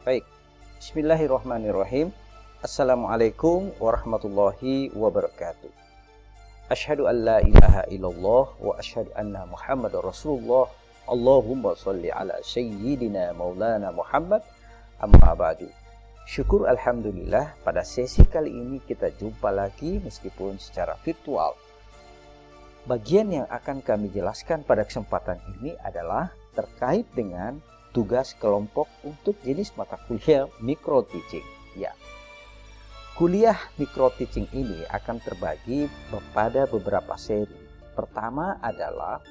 Baik, bismillahirrahmanirrahim. Assalamualaikum warahmatullahi wabarakatuh. Asyhadu an la ilaha illallah wa asyhadu anna Muhammadar Rasulullah. Allahumma sholli ala sayyidina maulana Muhammad. Amma ba'du. Syukur alhamdulillah, pada sesi kali ini kita jumpa lagi meskipun secara virtual. Bagian yang akan kami jelaskan pada kesempatan ini adalah terkait dengan tugas kelompok untuk jenis mata kuliah micro teaching. Ya, kuliah micro teaching ini akan terbagi pada beberapa seri. Pertama adalah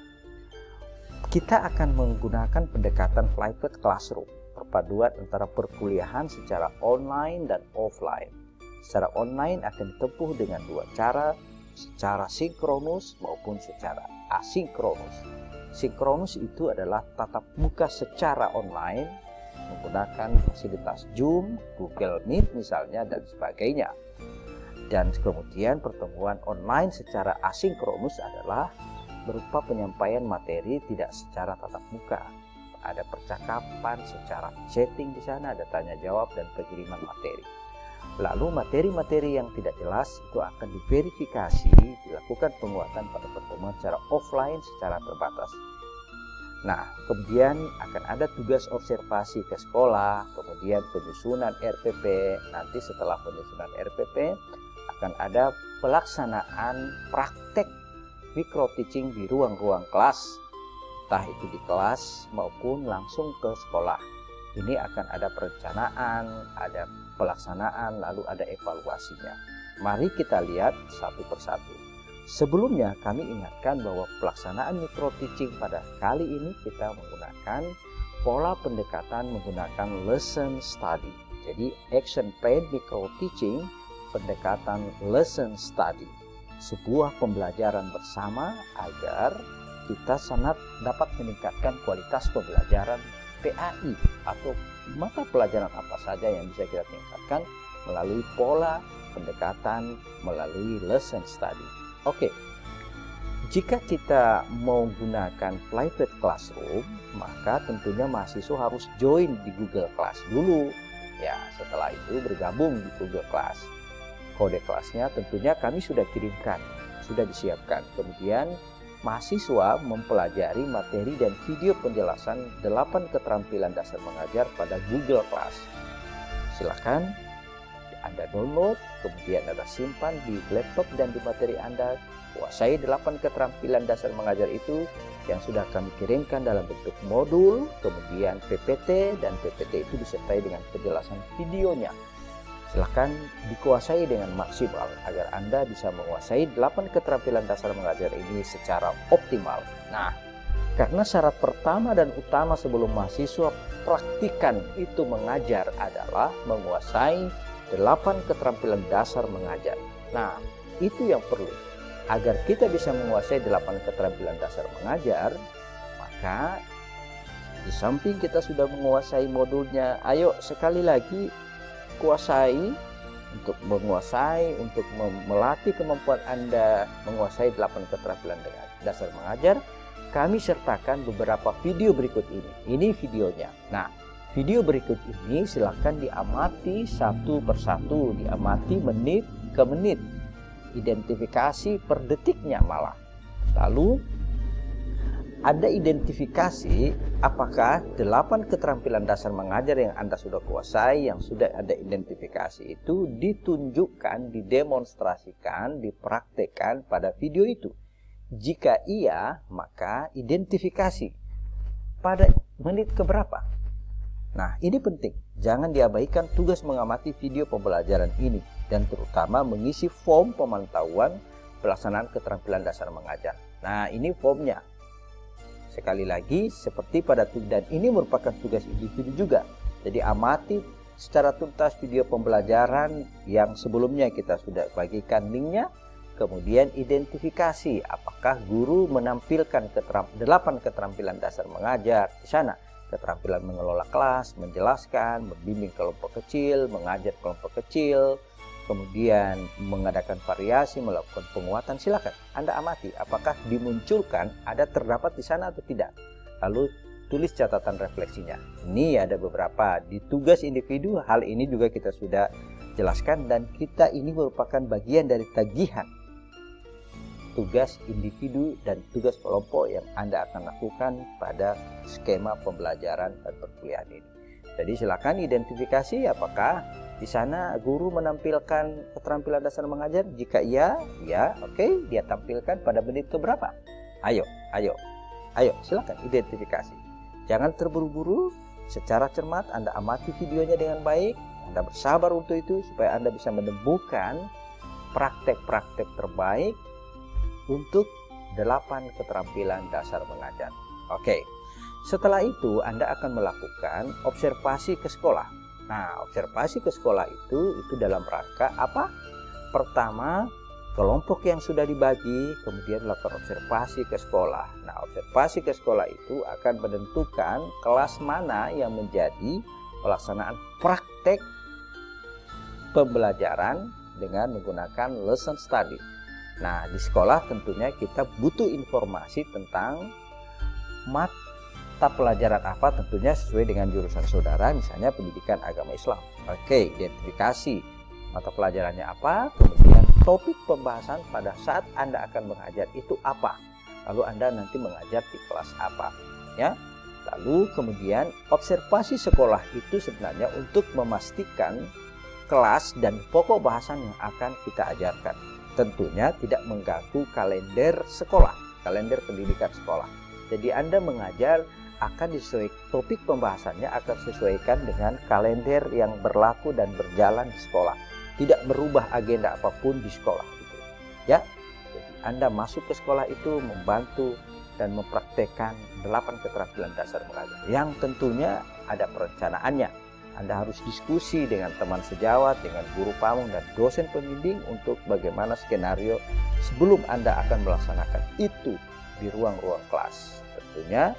kita akan menggunakan pendekatan private classroom, perpaduan antara perkuliahan secara online dan offline. Secara online akan ditempuh dengan dua cara, secara sinkronus maupun secara asinkronus. Sinkronus itu adalah tatap muka secara online menggunakan fasilitas Zoom, Google Meet misalnya dan sebagainya. Dan kemudian pertemuan online secara asinkronus adalah berupa penyampaian materi tidak secara tatap muka. Ada percakapan secara chatting di sana, ada tanya jawab dan pengiriman materi. Lalu materi-materi yang tidak jelas itu akan diverifikasi, dilakukan penguatan pada pertemuan secara offline secara terbatas. Nah, kemudian akan ada tugas observasi ke sekolah, kemudian penyusunan RPP. Nanti setelah penyusunan RPP akan ada pelaksanaan praktek micro teaching di ruang-ruang kelas, entah itu di kelas maupun langsung ke sekolah. Ini akan ada perencanaan, ada pelaksanaan, lalu ada evaluasinya. Mari kita lihat satu persatu. Sebelumnya kami ingatkan bahwa pelaksanaan micro teaching pada kali ini kita menggunakan pola pendekatan menggunakan lesson study. Jadi action plan micro teaching, pendekatan lesson study. Sebuah pembelajaran bersama agar kita sangat dapat meningkatkan kualitas pembelajaran PAI atau mata pelajaran apa saja yang bisa kita tingkatkan melalui pola pendekatan melalui lesson study. Oke, jika kita mau gunakan private classroom, maka tentunya mahasiswa harus join di Google Class dulu. Ya, setelah itu bergabung di Google Class. Kode kelasnya tentunya kami sudah kirimkan, sudah disiapkan. Kemudian mahasiswa mempelajari materi dan video penjelasan 8 keterampilan dasar mengajar pada Google Class. Silakan Anda download, kemudian Anda simpan di laptop dan di materi Anda. Kuasai 8 keterampilan dasar mengajar itu yang sudah kami kirimkan dalam bentuk modul, kemudian PPT, dan PPT itu disertai dengan penjelasan videonya. Silakan dikuasai dengan maksimal agar Anda bisa menguasai 8 keterampilan dasar mengajar ini secara optimal. Nah, karena syarat pertama dan utama sebelum mahasiswa praktikan itu mengajar adalah menguasai 8 keterampilan dasar mengajar. Nah, itu yang perlu. Agar kita bisa menguasai 8 keterampilan dasar mengajar, maka di samping kita sudah menguasai modulnya, ayo sekali lagi kuasai untuk menguasai, untuk melatih kemampuan Anda menguasai 8 keterampilan dasar mengajar. Kami sertakan beberapa video berikut ini. Ini videonya. Nah, video berikut ini silakan diamati satu persatu, diamati menit ke menit, identifikasi per detiknya malah. Lalu ada identifikasi apakah 8 keterampilan dasar mengajar yang Anda sudah kuasai, yang sudah ada identifikasi itu ditunjukkan, didemonstrasikan, dipraktekkan pada video itu. Jika iya, maka identifikasi pada menit keberapa. Nah, ini penting. Jangan diabaikan tugas mengamati video pembelajaran ini dan terutama mengisi form pemantauan pelaksanaan keterampilan dasar mengajar. Nah, ini formnya. Sekali lagi, seperti pada dan ini merupakan tugas individu juga. Jadi amati secara tuntas video pembelajaran yang sebelumnya kita sudah bagikan linknya. Kemudian identifikasi apakah guru menampilkan 8 keterampilan dasar mengajar di sana. Keterampilan mengelola kelas, menjelaskan, membimbing kelompok kecil, mengajar kelompok kecil, kemudian mengadakan variasi, melakukan penguatan. Silakan Anda amati apakah dimunculkan, ada terdapat di sana atau tidak. Lalu tulis catatan refleksinya. Ini ada beberapa. Di tugas individu, hal ini juga kita sudah jelaskan, dan kita ini merupakan bagian dari tagihan tugas individu dan tugas kelompok yang Anda akan lakukan pada skema pembelajaran dan perkuliahan ini. Jadi silakan identifikasi apakah di sana guru menampilkan keterampilan dasar mengajar. Jika iya, ya oke, dia tampilkan pada menit keberapa. Ayo, silakan identifikasi. Jangan terburu-buru, secara cermat Anda amati videonya dengan baik. Anda bersabar untuk itu supaya Anda bisa menemukan praktek-praktek terbaik untuk 8 keterampilan dasar mengajar. Oke. Setelah itu Anda akan melakukan observasi ke sekolah. Nah, observasi ke sekolah itu dalam rangka apa? Pertama, kelompok yang sudah dibagi, kemudian melakukan observasi ke sekolah. Nah, observasi ke sekolah itu akan menentukan kelas mana yang menjadi pelaksanaan praktek pembelajaran dengan menggunakan lesson study. Nah, di sekolah tentunya kita butuh informasi tentang mata pelajaran apa, tentunya sesuai dengan jurusan saudara, misalnya pendidikan agama Islam. Oke, identifikasi mata pelajarannya apa, kemudian topik pembahasan pada saat Anda akan mengajar itu apa, lalu Anda nanti mengajar di kelas apa, ya. Lalu kemudian observasi sekolah itu sebenarnya untuk memastikan kelas dan pokok bahasan yang akan kita ajarkan. Tentunya tidak mengganggu kalender sekolah, kalender pendidikan sekolah. Jadi Anda mengajar akan disesuaikan, topik pembahasannya akan disesuaikan dengan kalender yang berlaku dan berjalan di sekolah. Tidak merubah agenda apapun di sekolah itu. Ya. Jadi Anda masuk ke sekolah itu membantu dan mempraktekkan 8 keterampilan dasar mengajar yang tentunya ada perencanaannya. Anda harus diskusi dengan teman sejawat, dengan guru pamong dan dosen pembimbing untuk bagaimana skenario sebelum Anda akan melaksanakan itu di ruang-ruang kelas. Tentunya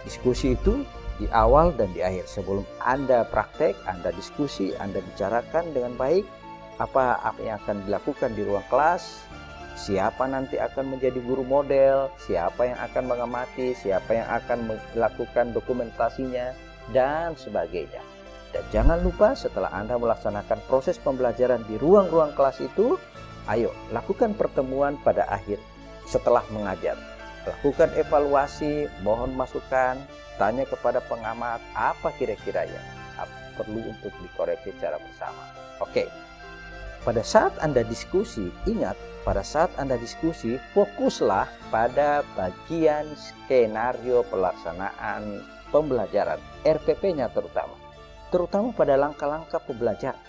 diskusi itu di awal dan di akhir. Sebelum Anda praktek, Anda diskusi, Anda bicarakan dengan baik apa yang akan dilakukan di ruang kelas, siapa nanti akan menjadi guru model, siapa yang akan mengamati, siapa yang akan melakukan dokumentasinya, dan sebagainya. Dan jangan lupa setelah Anda melaksanakan proses pembelajaran di ruang-ruang kelas itu, ayo lakukan pertemuan pada akhir setelah mengajar. Lakukan evaluasi, mohon masukan, tanya kepada pengamat apa kira-kira yang perlu untuk dikoreksi secara bersama. Oke. Pada saat Anda diskusi, ingat, pada saat Anda diskusi, fokuslah pada bagian skenario pelaksanaan pembelajaran, RPP-nya terutama pada langkah-langkah pembelajaran.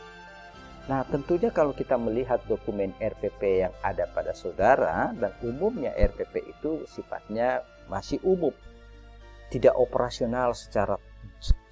Nah, tentunya kalau kita melihat dokumen RPP yang ada pada saudara, dan umumnya RPP itu sifatnya masih umum, tidak operasional secara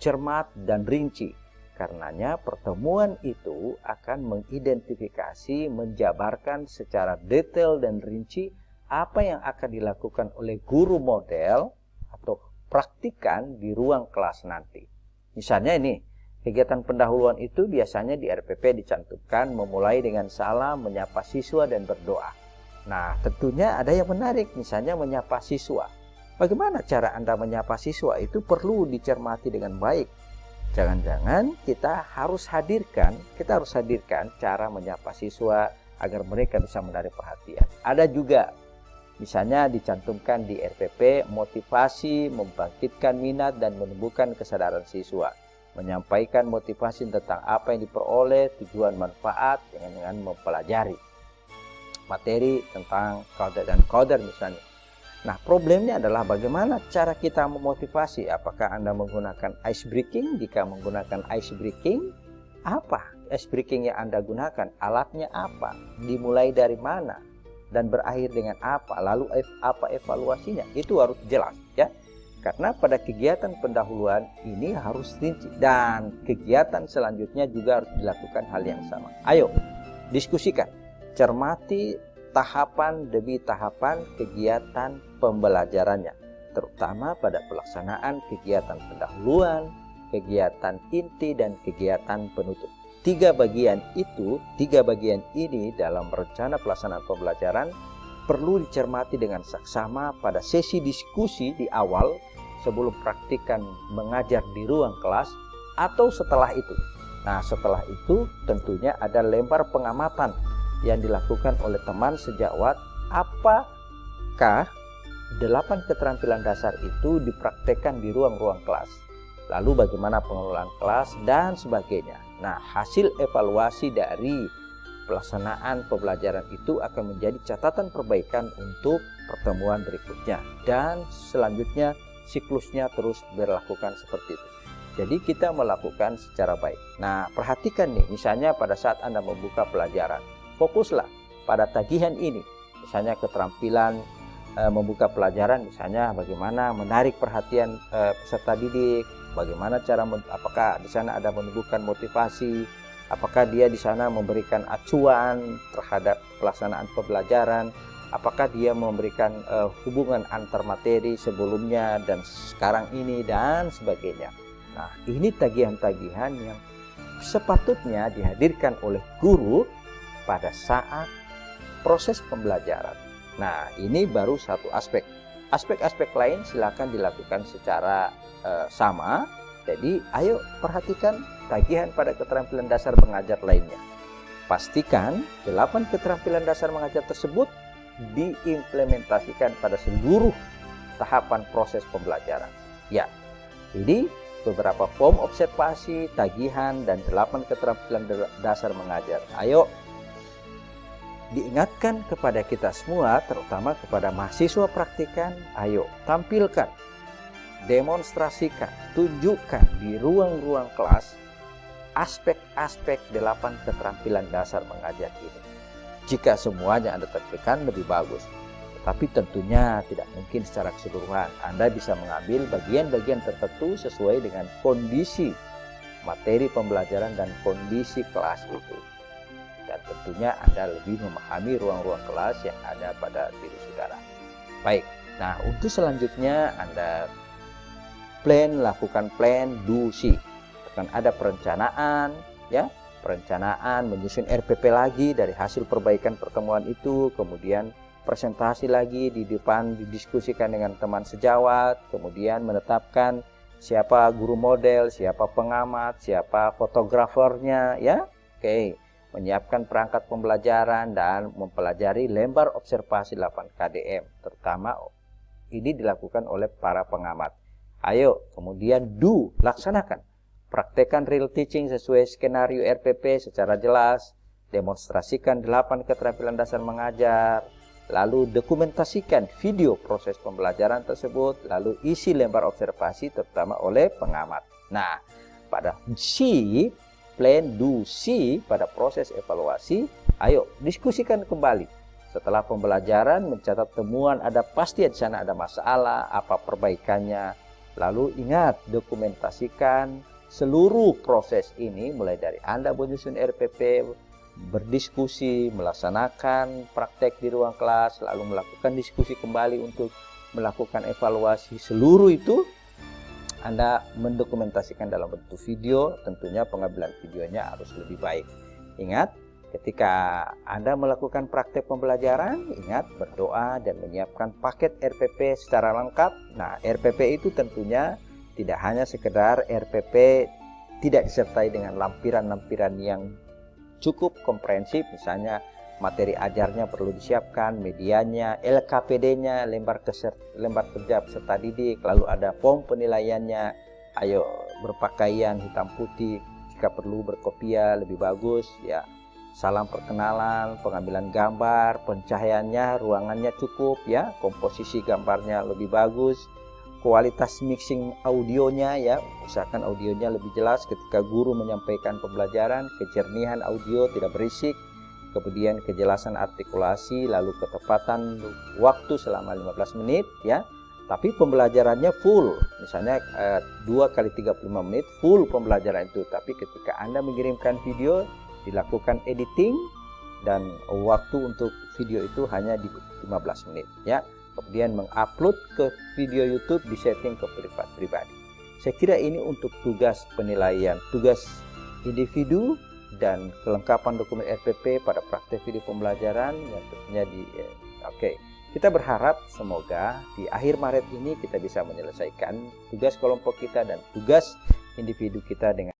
cermat dan rinci. Karenanya pertemuan itu akan mengidentifikasi, menjabarkan secara detail dan rinci apa yang akan dilakukan oleh guru model atau praktikan di ruang kelas nanti. Misalnya ini, kegiatan pendahuluan itu biasanya di RPP dicantumkan memulai dengan salam, menyapa siswa, dan berdoa. Nah, tentunya ada yang menarik, misalnya menyapa siswa. Bagaimana cara Anda menyapa siswa itu perlu dicermati dengan baik. Jangan-jangan kita harus hadirkan cara menyapa siswa agar mereka bisa menarik perhatian. Ada juga misalnya dicantumkan di RPP motivasi, membangkitkan minat dan menumbuhkan kesadaran siswa. Menyampaikan motivasi tentang apa yang diperoleh, tujuan manfaat dengan mempelajari materi tentang coder dan coder misalnya. Nah, problemnya adalah bagaimana cara kita memotivasi. Apakah Anda menggunakan ice breaking? Jika menggunakan ice breaking, apa ice breaking yang Anda gunakan? Alatnya apa? Dimulai dari mana? Dan berakhir dengan apa? Lalu apa evaluasinya? Itu harus jelas, ya. Karena pada kegiatan pendahuluan ini harus rinci. Dan kegiatan selanjutnya juga harus dilakukan hal yang sama. Ayo, diskusikan. Cermati tahapan demi tahapan kegiatan pembelajarannya, terutama pada pelaksanaan kegiatan pendahuluan, kegiatan inti, dan kegiatan penutup. Tiga bagian ini dalam rencana pelaksanaan pembelajaran perlu dicermati dengan saksama pada sesi diskusi di awal sebelum praktikan mengajar di ruang kelas atau setelah itu. Nah, setelah itu tentunya ada lembar pengamatan yang dilakukan oleh teman sejawat. Apakah 8 keterampilan dasar itu dipraktekkan di ruang-ruang kelas? Lalu bagaimana pengelolaan kelas dan sebagainya. Nah, hasil evaluasi dari pelaksanaan pembelajaran itu akan menjadi catatan perbaikan untuk pertemuan berikutnya. Dan selanjutnya siklusnya terus berlakukan seperti itu. Jadi kita melakukan secara baik. Nah, perhatikan nih, misalnya pada saat Anda membuka pelajaran, fokuslah pada tagihan ini. Misalnya keterampilan membuka pelajaran, misalnya bagaimana menarik perhatian peserta didik, bagaimana cara, apakah di sana ada menumbuhkan motivasi, apakah dia di sana memberikan acuan terhadap pelaksanaan pembelajaran, apakah dia memberikan hubungan antar materi sebelumnya dan sekarang ini, dan sebagainya. Nah, ini tagihan-tagihan yang sepatutnya dihadirkan oleh guru pada saat proses pembelajaran. Nah, ini baru satu aspek. Aspek-aspek lain silakan dilakukan secara sama. Jadi, ayo perhatikan tagihan pada keterampilan dasar mengajar lainnya. Pastikan 8 keterampilan dasar mengajar tersebut diimplementasikan pada seluruh tahapan proses pembelajaran. Ya, jadi beberapa form observasi, tagihan, dan 8 keterampilan dasar mengajar. Ayo, diingatkan kepada kita semua, terutama kepada mahasiswa praktikan, ayo tampilkan, demonstrasikan, tunjukkan di ruang-ruang kelas aspek-aspek 8 keterampilan dasar mengajar ini. Jika semuanya Anda tampilkan lebih bagus. Tapi tentunya tidak mungkin secara keseluruhan. Anda bisa mengambil bagian-bagian tertentu sesuai dengan kondisi materi pembelajaran dan kondisi kelas itu. Dan tentunya Anda lebih memahami ruang-ruang kelas yang ada pada diri saudara. Baik, nah untuk selanjutnya Anda lakukan plan, do, see. Akan ada perencanaan, ya, perencanaan, menyusun RPP lagi dari hasil perbaikan pertemuan itu, kemudian presentasi lagi di depan, didiskusikan dengan teman sejawat, kemudian menetapkan siapa guru model, siapa pengamat, siapa fotografernya, ya. Oke, menyiapkan perangkat pembelajaran dan mempelajari lembar observasi 8 KDM, terutama ini dilakukan oleh para pengamat. Ayo, kemudian do, laksanakan. Praktekkan real teaching sesuai skenario RPP secara jelas, demonstrasikan 8 keterampilan dasar mengajar, lalu dokumentasikan video proses pembelajaran tersebut, lalu isi lembar observasi terutama oleh pengamat. Nah, pada C, plan, do, see, pada proses evaluasi, ayo diskusikan kembali. Setelah pembelajaran, mencatat temuan, ada pasti di sana ada masalah, apa perbaikannya. Lalu ingat, dokumentasikan seluruh proses ini, mulai dari Anda menyusun RPP, berdiskusi, melaksanakan praktek di ruang kelas, lalu melakukan diskusi kembali untuk melakukan evaluasi. Seluruh itu Anda mendokumentasikan dalam bentuk video, tentunya pengambilan videonya harus lebih baik. Ingat, ketika Anda melakukan praktek pembelajaran, ingat berdoa dan menyiapkan paket RPP secara lengkap. Nah, RPP itu tentunya tidak hanya sekedar RPP tidak disertai dengan lampiran-lampiran yang cukup komprehensif, misalnya materi ajarnya perlu disiapkan, medianya, LKPD-nya, lembar kerja peserta didik, lalu ada form penilaiannya. Ayo berpakaian hitam putih, jika perlu berkopiah lebih bagus, ya. Salam perkenalan, pengambilan gambar, pencahayaannya, ruangannya cukup, ya. Komposisi gambarnya lebih bagus, kualitas mixing audionya, ya, usahakan audionya lebih jelas ketika guru menyampaikan pembelajaran, kejernihan audio tidak berisik, kemudian kejelasan artikulasi, lalu ketepatan waktu selama 15 menit, ya. Tapi pembelajarannya full, misalnya 2 kali 35 menit full pembelajaran itu. Tapi ketika Anda mengirimkan video, dilakukan editing dan waktu untuk video itu hanya di 15 menit, ya. Kemudian mengupload ke video YouTube, disetting ke pribadi. Saya kira ini untuk tugas penilaian, tugas individu dan kelengkapan dokumen RPP pada praktek video pembelajaran yang tentunya Kita berharap semoga di akhir Maret ini kita bisa menyelesaikan tugas kelompok kita dan tugas individu kita dengan